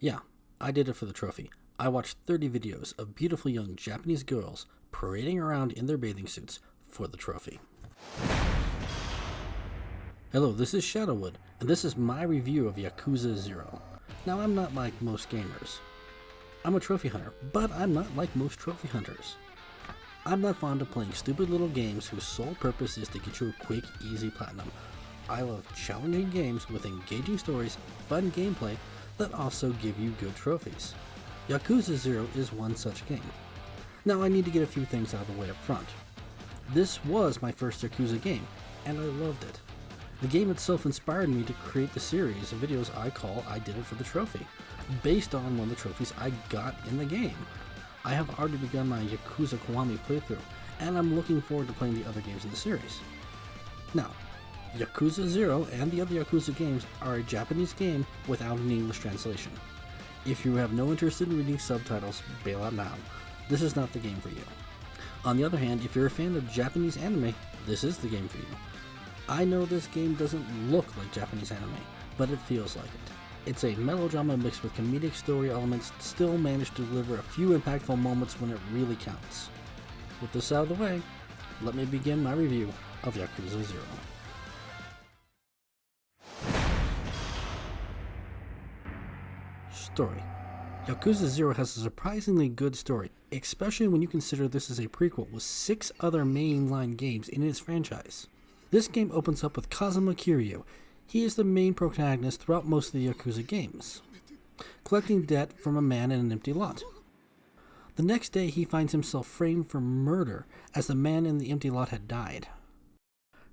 Yeah, I did it for the trophy. I watched 30 videos of beautiful young Japanese girls parading around in their bathing suits for the trophy. Hello, this is Shadowwood, and this is my review of Yakuza 0. Now, I'm not like most gamers. I'm a trophy hunter, but I'm not like most trophy hunters. I'm not fond of playing stupid little games whose sole purpose is to get you a quick, easy platinum. I love challenging games with engaging stories, fun gameplay, that also give you good trophies. Yakuza 0 is one such game. Now I need to get a few things out of the way up front. This was my first Yakuza game, and I loved it. The game itself inspired me to create the series of videos I call I Did It for the Trophy, based on one of the trophies I got in the game. I have already begun my Yakuza Kiwami playthrough, and I'm looking forward to playing the other games in the series. Now, Yakuza 0 and the other Yakuza games are a Japanese game without an English translation. If you have no interest in reading subtitles, bail out now. This is not the game for you. On the other hand, if you're a fan of Japanese anime, this is the game for you. I know this game doesn't look like Japanese anime, but it feels like it. It's a melodrama mixed with comedic story elements that still manage to deliver a few impactful moments when it really counts. With this out of the way, let me begin my review of Yakuza 0. Story. Yakuza 0 has a surprisingly good story, especially when you consider this is a prequel with 6 other mainline games in its franchise. This game opens up with Kazuma Kiryu. He is the main protagonist throughout most of the Yakuza games, collecting debt from a man in an empty lot. The next day he finds himself framed for murder as the man in the empty lot had died.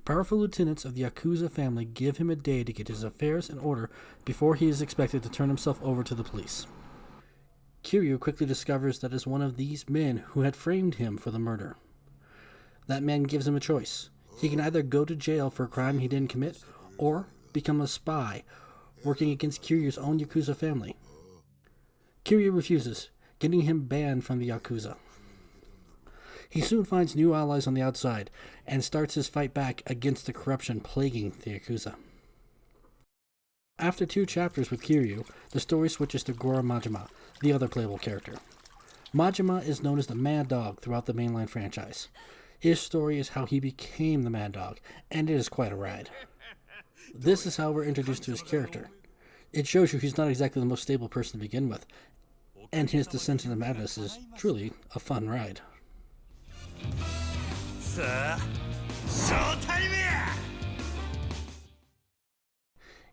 Powerful lieutenants of the Yakuza family give him a day to get his affairs in order before he is expected to turn himself over to the police. Kiryu quickly discovers that it is one of these men who had framed him for the murder. That man gives him a choice. He can either go to jail for a crime he didn't commit, or become a spy, working against Kiryu's own Yakuza family. Kiryu refuses, getting him banned from the Yakuza. He soon finds new allies on the outside, and starts his fight back against the corruption plaguing the Yakuza. After 2 chapters with Kiryu, the story switches to Goro Majima, the other playable character. Majima is known as the Mad Dog throughout the mainline franchise. His story is how he became the Mad Dog, and it is quite a ride. This is how we're introduced to his character. It shows you he's not exactly the most stable person to begin with, and his descent into madness is truly a fun ride.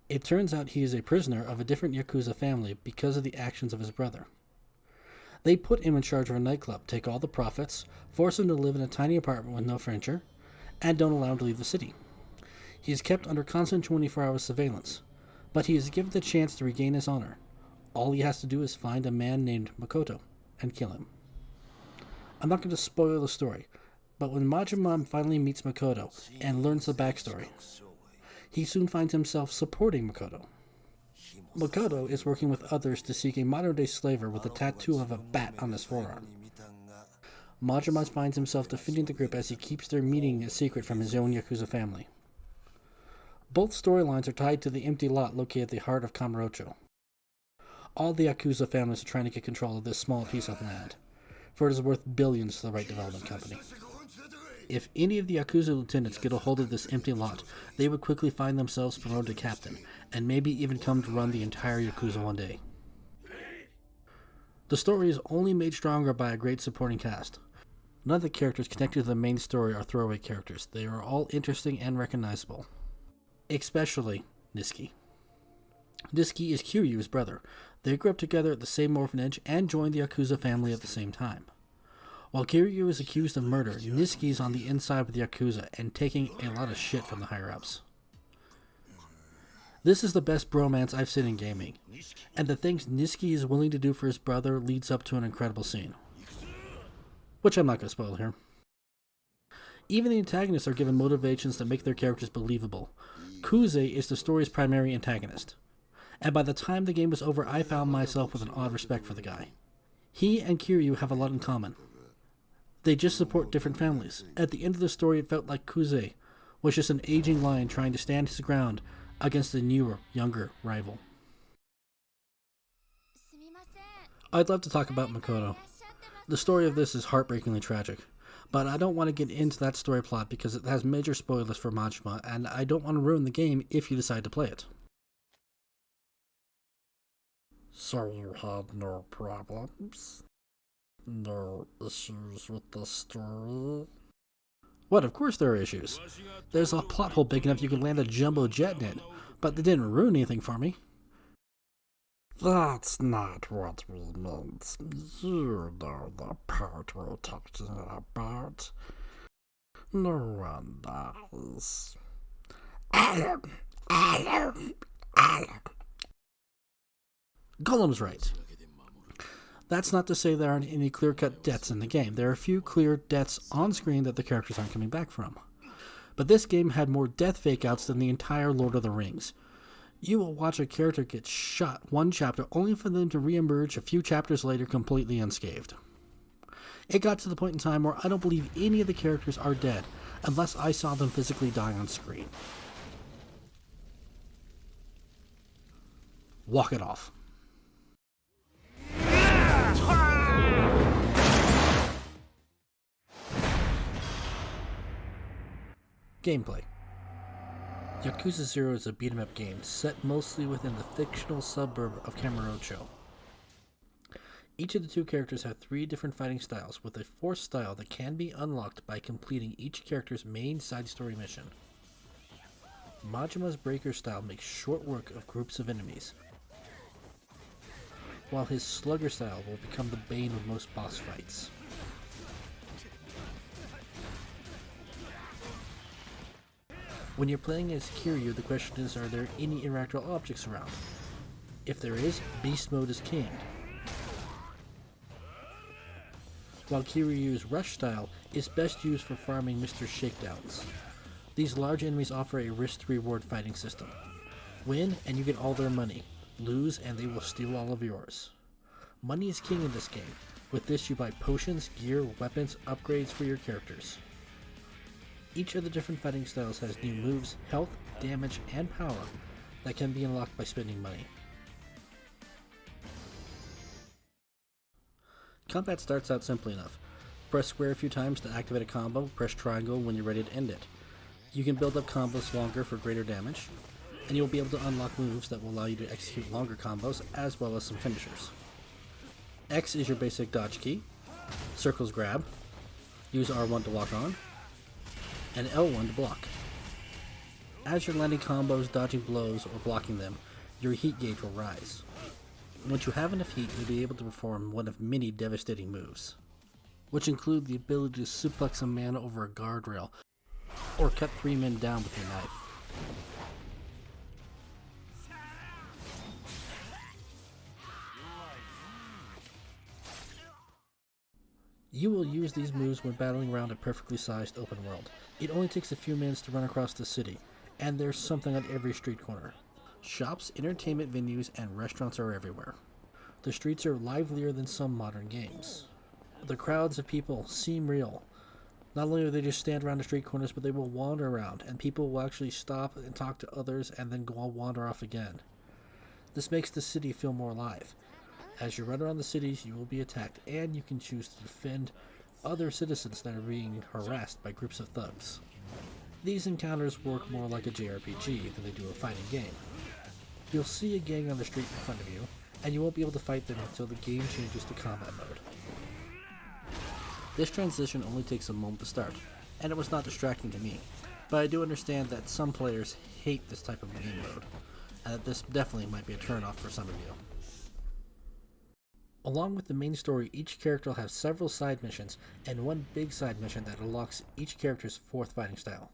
It turns out he is a prisoner of a different Yakuza family because of the actions of his brother. They put him in charge of a nightclub, take all the profits, force him to live in a tiny apartment with no furniture, and don't allow him to leave the city. He is kept under constant 24-hour surveillance, but he is given the chance to regain his honor. All he has to do is find a man named Makoto and kill him. I'm not going to spoil the story, but when Majima finally meets Makoto and learns the backstory, he soon finds himself supporting Makoto. Makoto is working with others to seek a modern-day slaver with a tattoo of a bat on his forearm. Majima finds himself defeating the group as he keeps their meeting a secret from his own Yakuza family. Both storylines are tied to the empty lot located at the heart of Kamurocho. All the Yakuza families are trying to get control of this small piece of land, for it is worth billions to the right development company. If any of the Yakuza lieutenants get a hold of this empty lot, they would quickly find themselves promoted to captain, and maybe even come to run the entire Yakuza one day. The story is only made stronger by a great supporting cast. None of the characters connected to the main story are throwaway characters. They are all interesting and recognizable. Especially Niski. Niski is Kiryu's brother. They grew up together at the same orphanage and joined the Yakuza family at the same time. While Kiryu is accused of murder, Niski is on the inside with the Yakuza and taking a lot of shit from the higher-ups. This is the best bromance I've seen in gaming, and the things Niski is willing to do for his brother leads up to an incredible scene, which I'm not going to spoil here. Even the antagonists are given motivations that make their characters believable. Kuze is the story's primary antagonist, and by the time the game was over, I found myself with an odd respect for the guy. He and Kiryu have a lot in common. They just support different families. At the end of the story, it felt like Kuze was just an aging lion trying to stand his ground against a newer, younger rival. I'd love to talk about Makoto. The story of this is heartbreakingly tragic, but I don't want to get into that story plot because it has major spoilers for Majima, and I don't want to ruin the game if you decide to play it. So you had no problems? No issues with the story? What, of course there are issues. There's a plot hole big enough you can land a jumbo jet in it, but they didn't ruin anything for me. That's not what we meant. You know the part we're talking about. No one does. Alan! Golem's right. That's not to say there aren't any clear-cut deaths in the game. There are a few clear deaths on screen that the characters aren't coming back from. But this game had more death fake-outs than the entire Lord of the Rings. You will watch a character get shot one chapter only for them to re-emerge a few chapters later completely unscathed. It got to the point in time where I don't believe any of the characters are dead unless I saw them physically die on screen. Walk it off. Gameplay. Yakuza Zero is a beat-em-up game set mostly within the fictional suburb of Kamurocho. Each of the two characters have 3 different fighting styles, with a 4th style that can be unlocked by completing each character's main side story mission. Majima's Breaker style makes short work of groups of enemies, while his Slugger style will become the bane of most boss fights. When you're playing as Kiryu, the question is, are there any interactable objects around? If there is, Beast Mode is king. While Kiryu's Rush style is best used for farming Mr. Shakedowns. These large enemies offer a risk-to-reward fighting system. Win and you get all their money. Lose and they will steal all of yours. Money is king in this game. With this you buy potions, gear, weapons, upgrades for your characters. Each of the different fighting styles has new moves, health, damage, and power that can be unlocked by spending money. Combat starts out simply enough. Press square a few times to activate a combo, press triangle when you're ready to end it. You can build up combos longer for greater damage, and you'll be able to unlock moves that will allow you to execute longer combos as well as some finishers. X is your basic dodge key, circle's grab, use R1 to lock on, and L1 to block. As you're landing combos, dodging blows, or blocking them, your heat gauge will rise. Once you have enough heat, you'll be able to perform one of many devastating moves, which include the ability to suplex a man over a guardrail, or cut 3 men down with your knife. You will use these moves when battling around a perfectly sized open world. It only takes a few minutes to run across the city, and there's something on every street corner. Shops, entertainment venues, and restaurants are everywhere. The streets are livelier than some modern games. The crowds of people seem real. Not only do they just stand around the street corners, but they will wander around, and people will actually stop and talk to others and then go on wander off again. This makes the city feel more alive. As you run around the cities, you will be attacked, and you can choose to defend other citizens that are being harassed by groups of thugs. These encounters work more like a JRPG than they do a fighting game. You'll see a gang on the street in front of you, and you won't be able to fight them until the game changes to combat mode. This transition only takes a moment to start, and it was not distracting to me, but I do understand that some players hate this type of game mode, and that this definitely might be a turn-off for some of you. Along with the main story, each character will have several side missions, and one big side mission that unlocks each character's 4th fighting style.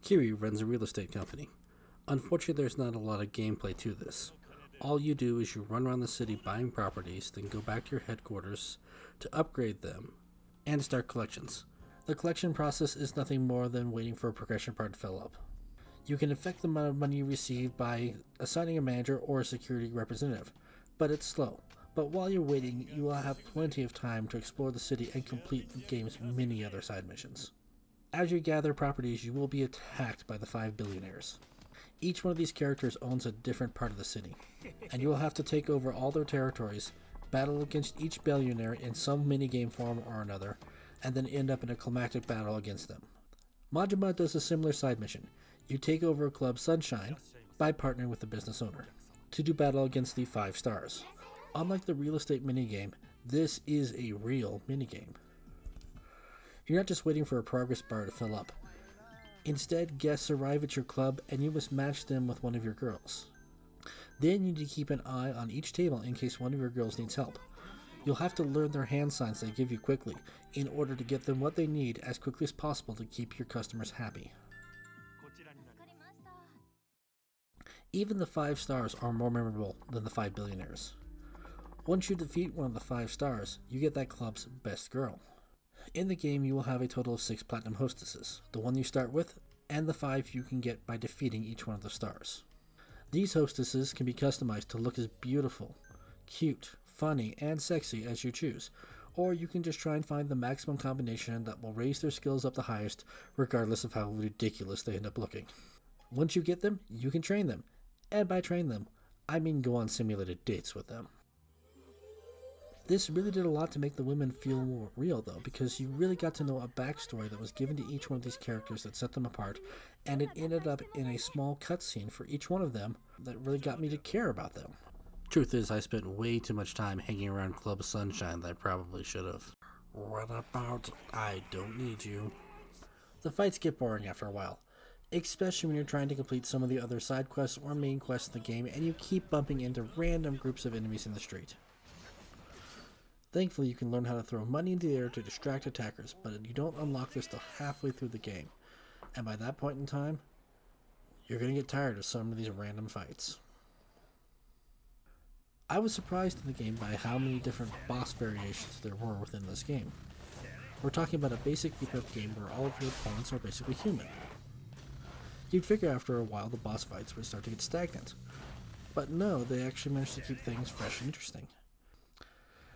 Kiryu runs a real estate company. Unfortunately, there's not a lot of gameplay to this. All you do is you run around the city buying properties, then go back to your headquarters to upgrade them, and start collections. The collection process is nothing more than waiting for a progression bar to fill up. You can affect the amount of money you receive by assigning a manager or a security representative, but it's slow. But while you're waiting, you will have plenty of time to explore the city and complete the game's many other side missions. As you gather properties, you will be attacked by the 5 billionaires. Each one of these characters owns a different part of the city, and you will have to take over all their territories battle against each billionaire in some minigame form or another, and then end up in a climactic battle against them. Majima does a similar side mission. You take over Club Sunshine by partnering with the business owner to do battle against the 5 stars. Unlike the real estate minigame, this is a real minigame. You're not just waiting for a progress bar to fill up. Instead, guests arrive at your club and you must match them with one of your girls. Then you need to keep an eye on each table in case one of your girls needs help. You'll have to learn their hand signs they give you quickly in order to get them what they need as quickly as possible to keep your customers happy. Even the 5 stars are more memorable than the 5 billionaires. Once you defeat one of the 5 stars, you get that club's best girl. In the game, you will have a total of 6 platinum hostesses, the one you start with, and the 5 you can get by defeating each one of the stars. These hostesses can be customized to look as beautiful, cute, funny, and sexy as you choose, or you can just try and find the maximum combination that will raise their skills up the highest, regardless of how ridiculous they end up looking. Once you get them, you can train them, and by train them, I mean go on simulated dates with them. This really did a lot to make the women feel more real though, because you really got to know a backstory that was given to each one of these characters that set them apart, and it ended up in a small cutscene for each one of them that really got me to care about them. Truth is, I spent way too much time hanging around Club Sunshine that I probably should have. What about I don't need you? The fights get boring after a while, especially when you're trying to complete some of the other side quests or main quests in the game and you keep bumping into random groups of enemies in the street. Thankfully, you can learn how to throw money into the air to distract attackers, but you don't unlock this till halfway through the game. And by that point in time, you're going to get tired of some of these random fights. I was surprised in the game by how many different boss variations there were within this game. We're talking about a basic beat-up game where all of your opponents are basically human. You'd figure after a while the boss fights would start to get stagnant. But no, they actually managed to keep things fresh and interesting.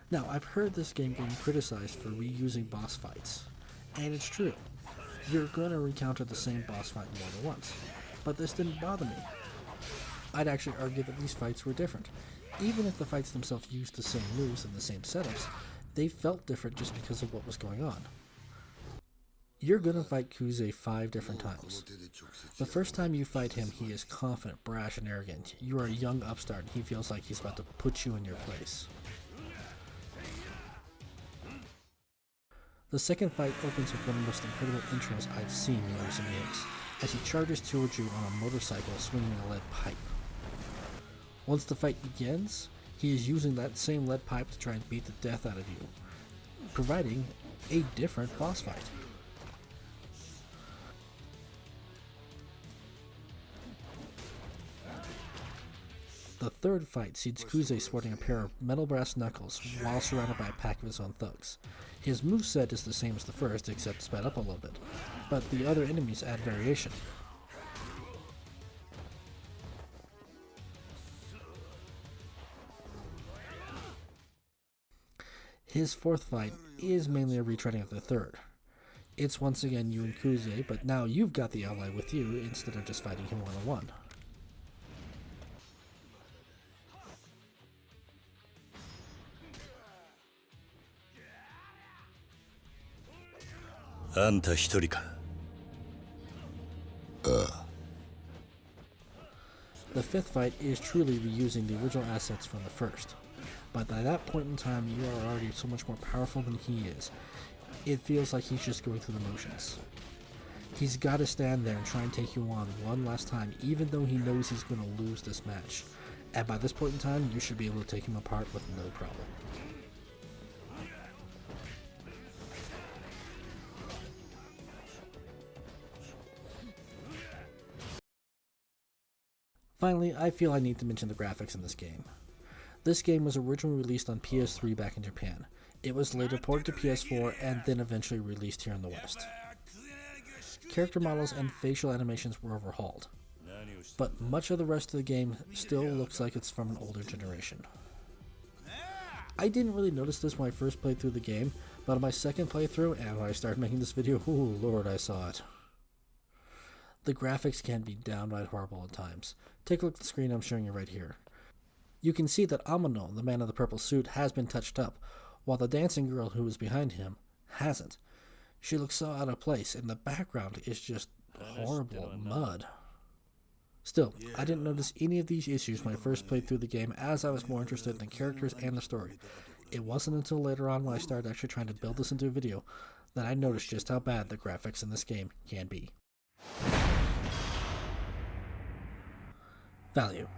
Now, I've heard this game being criticized for reusing boss fights, and it's true. You're going to encounter the same boss fight more than once, but this didn't bother me. I'd actually argue that these fights were different. Even if the fights themselves used the same moves and the same setups, they felt different just because of what was going on. You're going to fight Kuze 5 different times. The first time you fight him, he is confident, brash, and arrogant. You are a young upstart, and he feels like he's about to put you in your place. The second fight opens with one of the most incredible intros I've seen in recent years, as he charges towards you on a motorcycle swinging a lead pipe. Once the fight begins, he is using that same lead pipe to try and beat the death out of you, providing a different boss fight. The third fight sees Kuze sporting a pair of metal brass knuckles while surrounded by a pack of his own thugs. His moveset is the same as the first, except sped up a little bit, but the other enemies add variation. His fourth fight is mainly a retreading of the third. It's once again you and Kuze, but now you've got the ally with you instead of just fighting him one-on-one. The fifth fight is truly reusing the original assets from the first, but by that point in time you are already so much more powerful than he is. It feels like he's just going through the motions. He's got to stand there and try and take you on one last time, even though he knows he's going to lose this match. And by this point in time, you should be able to take him apart with no problem. Finally, I feel I need to mention the graphics in this game. This game was originally released on PS3 back in Japan. It was later ported to PS4 and then eventually released here in the West. Character models and facial animations were overhauled, but much of the rest of the game still looks like it's from an older generation. I didn't really notice this when I first played through the game, but on my second playthrough and when I started making this video, oh lord, I saw it. The graphics can be downright horrible at times. Take a look at the screen I'm showing you right here. You can see that Amano, the man in the purple suit, has been touched up, while the dancing girl who is behind him hasn't. She looks so out of place, and the background is just horrible mud. Still, I didn't notice any of these issues when I first played through the game, as I was more interested in the characters and the story. It wasn't until later on when I started actually trying to build this into a video that I noticed just how bad the graphics in this game can be. Value.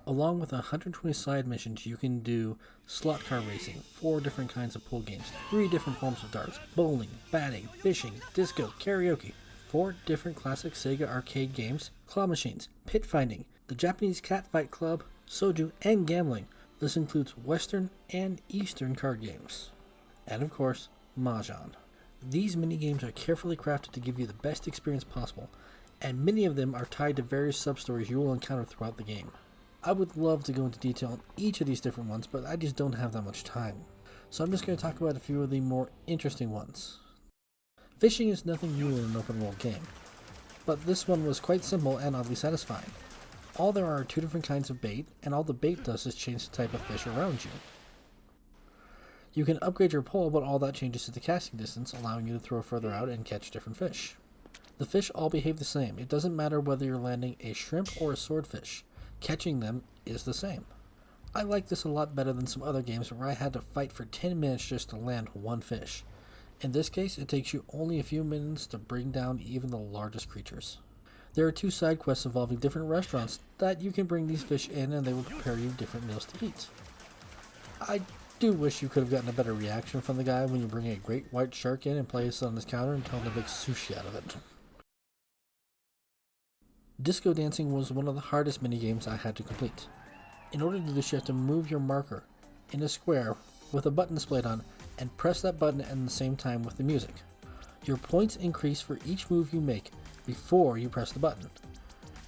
Along with 120 side missions, you can do slot car racing, 4 different kinds of pool games, 3 different forms of darts, bowling, batting, fishing, disco, karaoke, 4 different classic Sega arcade games, claw machines, pit finding, the Japanese cat fight club, soju, and gambling. This includes Western and Eastern card games. And of course, Mahjong. These minigames are carefully crafted to give you the best experience possible, and many of them are tied to various sub-stories you will encounter throughout the game. I would love to go into detail on each of these different ones, but I just don't have that much time. So I'm just going to talk about a few of the more interesting ones. Fishing is nothing new in an open world game, but this one was quite simple and oddly satisfying. All there are 2 different kinds of bait, and all the bait does is change the type of fish around you. You can upgrade your pole, but all that changes to the casting distance, allowing you to throw further out and catch different fish. The fish all behave the same. It doesn't matter whether you're landing a shrimp or a swordfish. Catching them is the same. I like this a lot better than some other games where I had to fight for 10 minutes just to land one fish. In this case, it takes you only a few minutes to bring down even the largest creatures. There are 2 side quests involving different restaurants that you can bring these fish in and they will prepare you different meals to eat. I do wish you could have gotten a better reaction from the guy when you bring a great white shark in and place it on his counter and tell him to make sushi out of it. Disco dancing was one of the hardest minigames I had to complete. In order to do this, you have to move your marker in a square with a button displayed on and press that button at the same time with the music. Your points increase for each move you make before you press the button,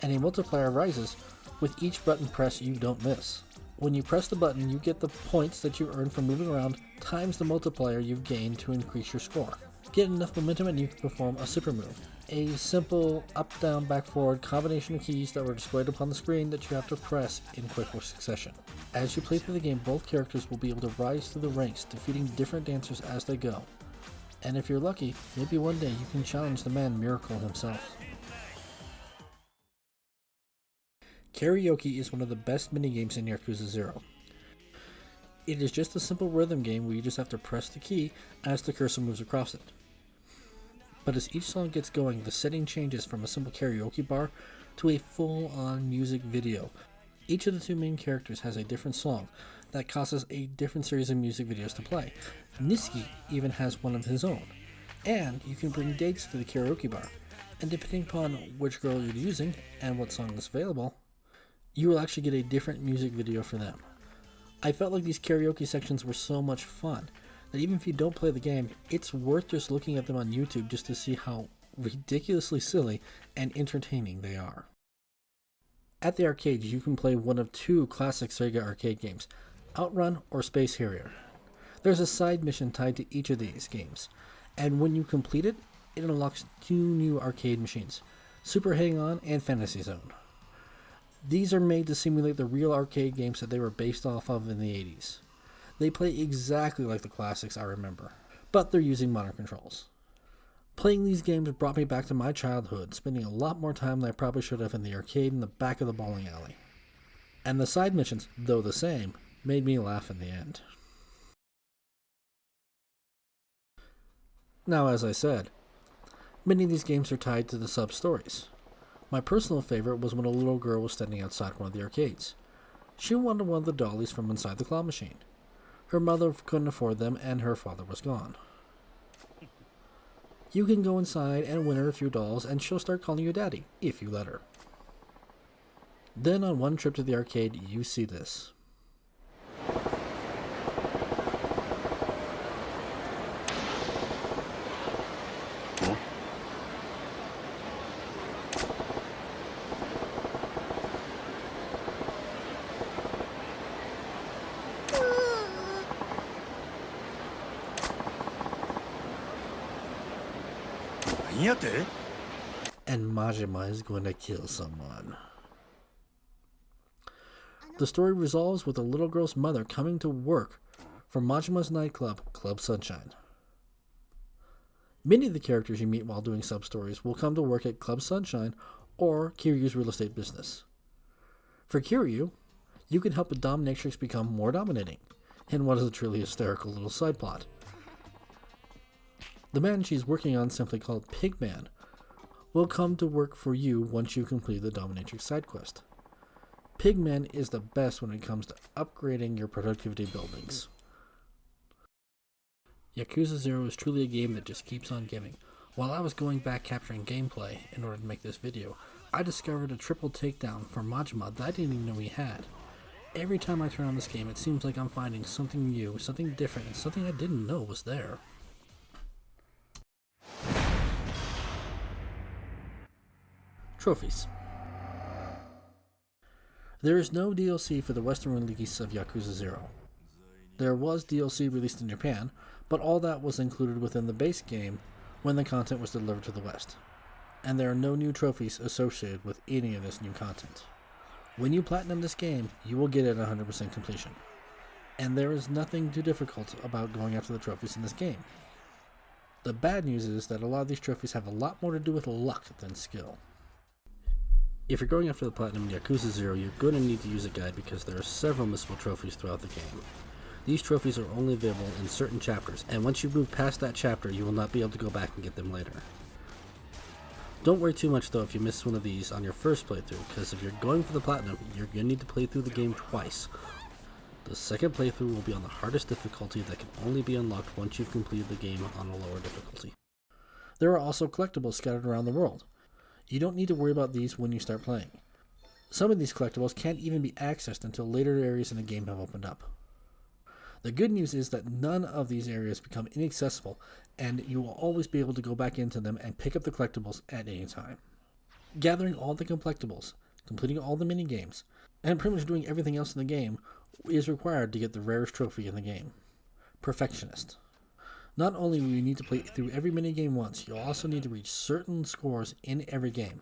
and a multiplier rises with each button press you don't miss. When you press the button, you get the points that you earn from moving around times the multiplier you've gained to increase your score. Get enough momentum and you can perform a super move. A simple up, down, back, forward combination of keys that were displayed upon the screen that you have to press in quick succession. As you play through the game, both characters will be able to rise through the ranks, defeating different dancers as they go. And if you're lucky, maybe one day you can challenge the man Miracle himself. Karaoke is one of the best minigames in Yakuza Zero. It is just a simple rhythm game where you just have to press the key as the cursor moves across it. But as each song gets going, the setting changes from a simple karaoke bar to a full-on music video. Each of the 2 main characters has a different song that causes a different series of music videos to play. Niski even has one of his own. And you can bring dates to the karaoke bar, and depending upon which girl you're using and what song is available, you will actually get a different music video for them. I felt like these karaoke sections were so much fun that even if you don't play the game, it's worth just looking at them on YouTube just to see how ridiculously silly and entertaining they are. At the arcade, you can play one of 2 classic Sega arcade games, Outrun or Space Harrier. There's a side mission tied to each of these games, and when you complete it, it unlocks 2 new arcade machines, Super Hang-On and Fantasy Zone. These are made to simulate the real arcade games that they were based off of in the 80s. They play exactly like the classics I remember, but they're using modern controls. Playing these games brought me back to my childhood, spending a lot more time than I probably should have in the arcade in the back of the bowling alley. And the side missions, though the same, made me laugh in the end. Now, as I said, many of these games are tied to the sub-stories. My personal favorite was when a little girl was standing outside one of the arcades. She wanted one of the dollies from inside the claw machine. Her mother couldn't afford them, and her father was gone. You can go inside and win her a few dolls, and she'll start calling you daddy, if you let her. Then on one trip to the arcade, you see this. And Majima is going to kill someone. The story resolves with a little girl's mother coming to work for Majima's nightclub, Club Sunshine. Many of the characters you meet while doing sub-stories will come to work at Club Sunshine or Kiryu's real estate business. For Kiryu, you can help a dominatrix become more dominating, in what is a truly hysterical little side plot. The man she's working on, simply called Pigman, will come to work for you once you complete the dominatrix side quest. Pigman is the best when it comes to upgrading your productivity buildings. Yakuza 0 is truly a game that just keeps on giving. While I was going back capturing gameplay in order to make this video, I discovered a triple takedown for Majima that I didn't even know he had. Every time I turn on this game, it seems like I'm finding something new, something different, and something I didn't know was there. Trophies. There is no DLC for the Western release of Yakuza 0. There was DLC released in Japan, but all that was included within the base game when the content was delivered to the West. And there are no new trophies associated with any of this new content. When you platinum this game, you will get it 100% completion. And there is nothing too difficult about going after the trophies in this game. The bad news is that a lot of these trophies have a lot more to do with luck than skill. If you're going after the platinum in Yakuza 0, you're going to need to use a guide because there are several missable trophies throughout the game. These trophies are only available in certain chapters, and once you move past that chapter, you will not be able to go back and get them later. Don't worry too much though if you miss one of these on your first playthrough, because if you're going for the platinum, you're going to need to play through the game twice. The second playthrough will be on the hardest difficulty that can only be unlocked once you've completed the game on a lower difficulty. There are also collectibles scattered around the world. You don't need to worry about these when you start playing. Some of these collectibles can't even be accessed until later areas in the game have opened up. The good news is that none of these areas become inaccessible, and you will always be able to go back into them and pick up the collectibles at any time. Gathering all the collectibles, completing all the minigames, and pretty much doing everything else in the game is required to get the rarest trophy in the game, Perfectionist. Not only will you need to play through every minigame once, you'll also need to reach certain scores in every game.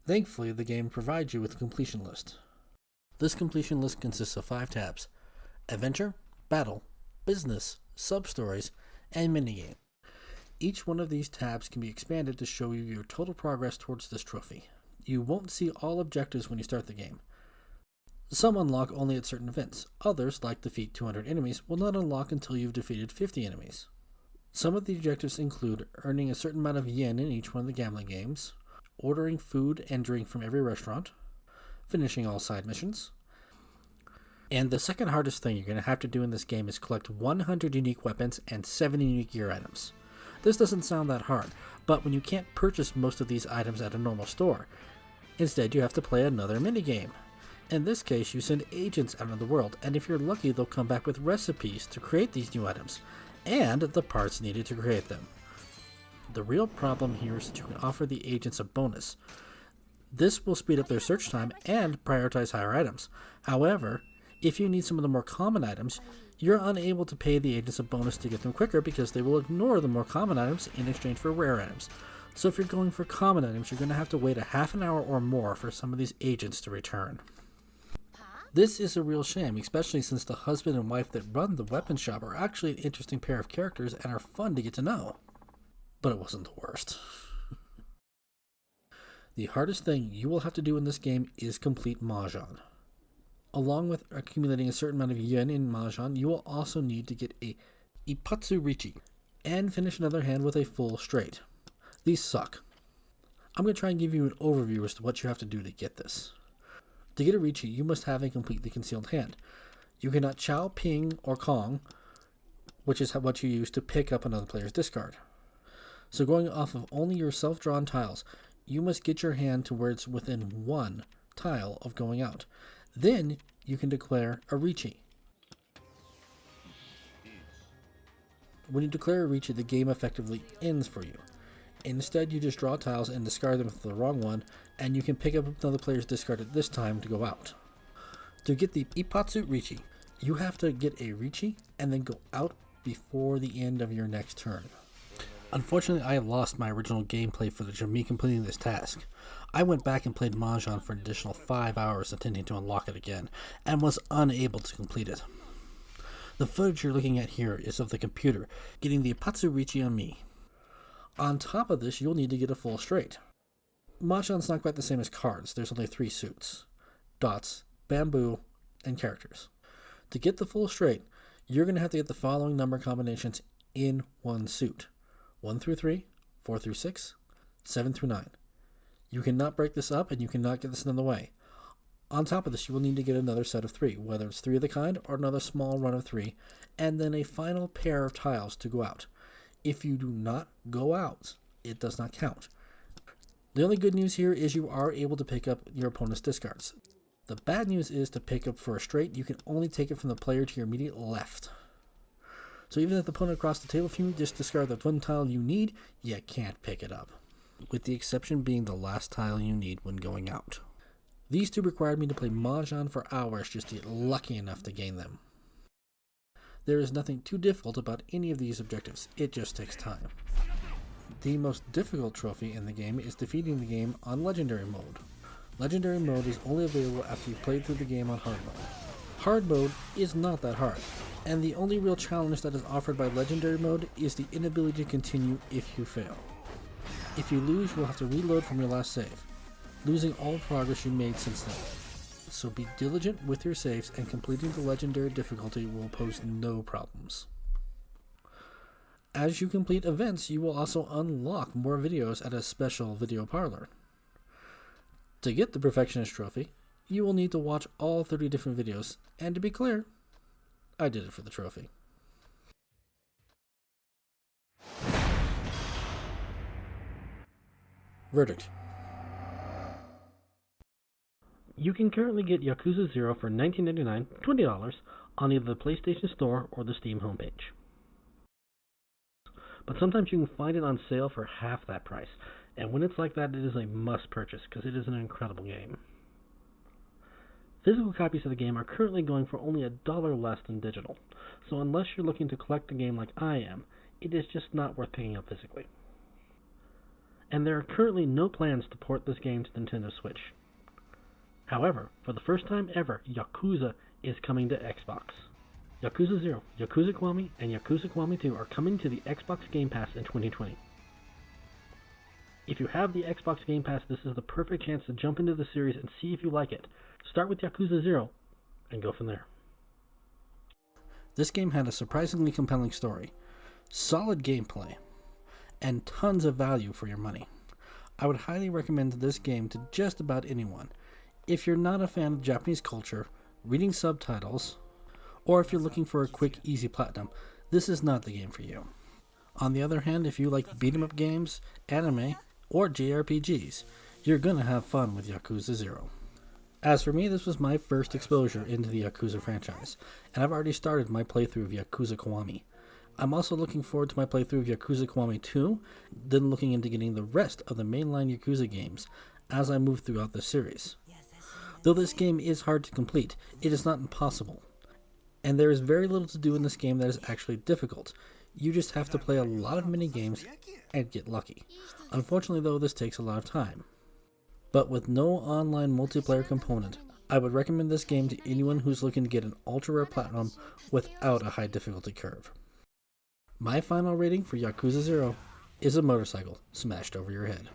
Thankfully, the game provides you with a completion list. This completion list consists of 5 tabs: Adventure, Battle, Business, Sub-Stories, and Minigame. Each one of these tabs can be expanded to show you your total progress towards this trophy. You won't see all objectives when you start the game. Some unlock only at certain events. Others, like defeat 200 enemies, will not unlock until you've defeated 50 enemies. Some of the objectives include earning a certain amount of yen in each one of the gambling games, ordering food and drink from every restaurant, finishing all side missions, and the second hardest thing you're going to have to do in this game is collect 100 unique weapons and 70 unique gear items. This doesn't sound that hard, but when you can't purchase most of these items at a normal store, instead you have to play another minigame. In this case, you send agents out of the world, and if you're lucky, they'll come back with recipes to create these new items, and the parts needed to create them. The real problem here is that you can offer the agents a bonus. This will speed up their search time and prioritize higher items. However, if you need some of the more common items, you're unable to pay the agents a bonus to get them quicker because they will ignore the more common items in exchange for rare items. So if you're going for common items, you're going to have to wait a half an hour or more for some of these agents to return. This is a real shame, especially since the husband and wife that run the weapon shop are actually an interesting pair of characters and are fun to get to know. But it wasn't the worst. The hardest thing you will have to do in this game is complete Mahjong. Along with accumulating a certain amount of yen in Mahjong, you will also need to get a Ippatsu Richi and finish another hand with a full straight. These suck. I'm going to try and give you an overview as to what you have to do to get this. To get a Richi, you must have a completely concealed hand. You cannot Chow, Ping, or Kong, which is what you use to pick up another player's discard. So going off of only your self-drawn tiles, you must get your hand to where it's within 1 tile of going out. Then you can declare a Richi. When you declare a Richi, the game effectively ends for you. Instead, you just draw tiles and discard them with the wrong one, and you can pick up another player's discard at this time to go out. To get the Ippatsu Richi, you have to get a Richi and then go out before the end of your next turn. Unfortunately, I lost my original gameplay footage of me completing this task. I went back and played Mahjong for an additional 5 hours attempting to unlock it again, and was unable to complete it. The footage you're looking at here is of the computer getting the Patsurichi on me. On top of this, you'll need to get a full straight. Mahjong's not quite the same as cards. There's only 3 suits: dots, bamboo, and characters. To get the full straight, you're going to have to get the following number combinations in one suit: 1 through 3, 4 through 6, 7 through 9. You cannot break this up, and you cannot get this in the way. On top of this, you will need to get another set of 3, whether it's 3 of the kind or another small run of 3, and then a final pair of tiles to go out. If you do not go out, it does not count. The only good news here is you are able to pick up your opponent's discards. The bad news is, to pick up for a straight, you can only take it from the player to your immediate left. So even if the opponent across the table from you just discard the one tile you need, you can't pick it up, with the exception being the last tile you need when going out. These 2 required me to play Mahjong for hours just to get lucky enough to gain them. There is nothing too difficult about any of these objectives, it just takes time. The most difficult trophy in the game is defeating the game on Legendary Mode. Legendary Mode is only available after you've played through the game on Hard Mode. Hard Mode is not that hard, and the only real challenge that is offered by Legendary Mode is the inability to continue if you fail. If you lose, you'll have to reload from your last save, losing all progress you made since then. So be diligent with your saves, and completing the Legendary difficulty will pose no problems. As you complete events, you will also unlock more videos at a special video parlor. To get the Perfectionist trophy, you will need to watch all 30 different videos, and to be clear, I did it for the trophy. Verdict. You can currently get Yakuza Zero for $19.99, $20, on either the PlayStation Store or the Steam homepage. But sometimes you can find it on sale for half that price, and when it's like that, it is a must purchase because it is an incredible game. Physical copies of the game are currently going for only $1 less than digital, so unless you're looking to collect the game like I am, it is just not worth picking up physically. And there are currently no plans to port this game to Nintendo Switch. However, for the first time ever, Yakuza is coming to Xbox. Yakuza 0, Yakuza Kiwami, and Yakuza Kiwami 2 are coming to the Xbox Game Pass in 2020. If you have the Xbox Game Pass, this is the perfect chance to jump into the series and see if you like it. Start with Yakuza 0 and go from there. This game had a surprisingly compelling story, solid gameplay, and tons of value for your money. I would highly recommend this game to just about anyone. If you're not a fan of Japanese culture, reading subtitles, or if you're looking for a quick, easy platinum, this is not the game for you. On the other hand, if you like beat-em-up games, anime, or JRPGs, you're gonna have fun with Yakuza 0. As for me, this was my first exposure into the Yakuza franchise, and I've already started my playthrough of Yakuza Kiwami. I'm also looking forward to my playthrough of Yakuza Kiwami 2, then looking into getting the rest of the mainline Yakuza games as I move throughout the series. Though this game is hard to complete, it is not impossible. And there is very little to do in this game that is actually difficult. You just have to play a lot of mini games and get lucky. Unfortunately though, this takes a lot of time. But with no online multiplayer component, I would recommend this game to anyone who's looking to get an ultra rare platinum without a high difficulty curve. My final rating for Yakuza 0 is a motorcycle smashed over your head.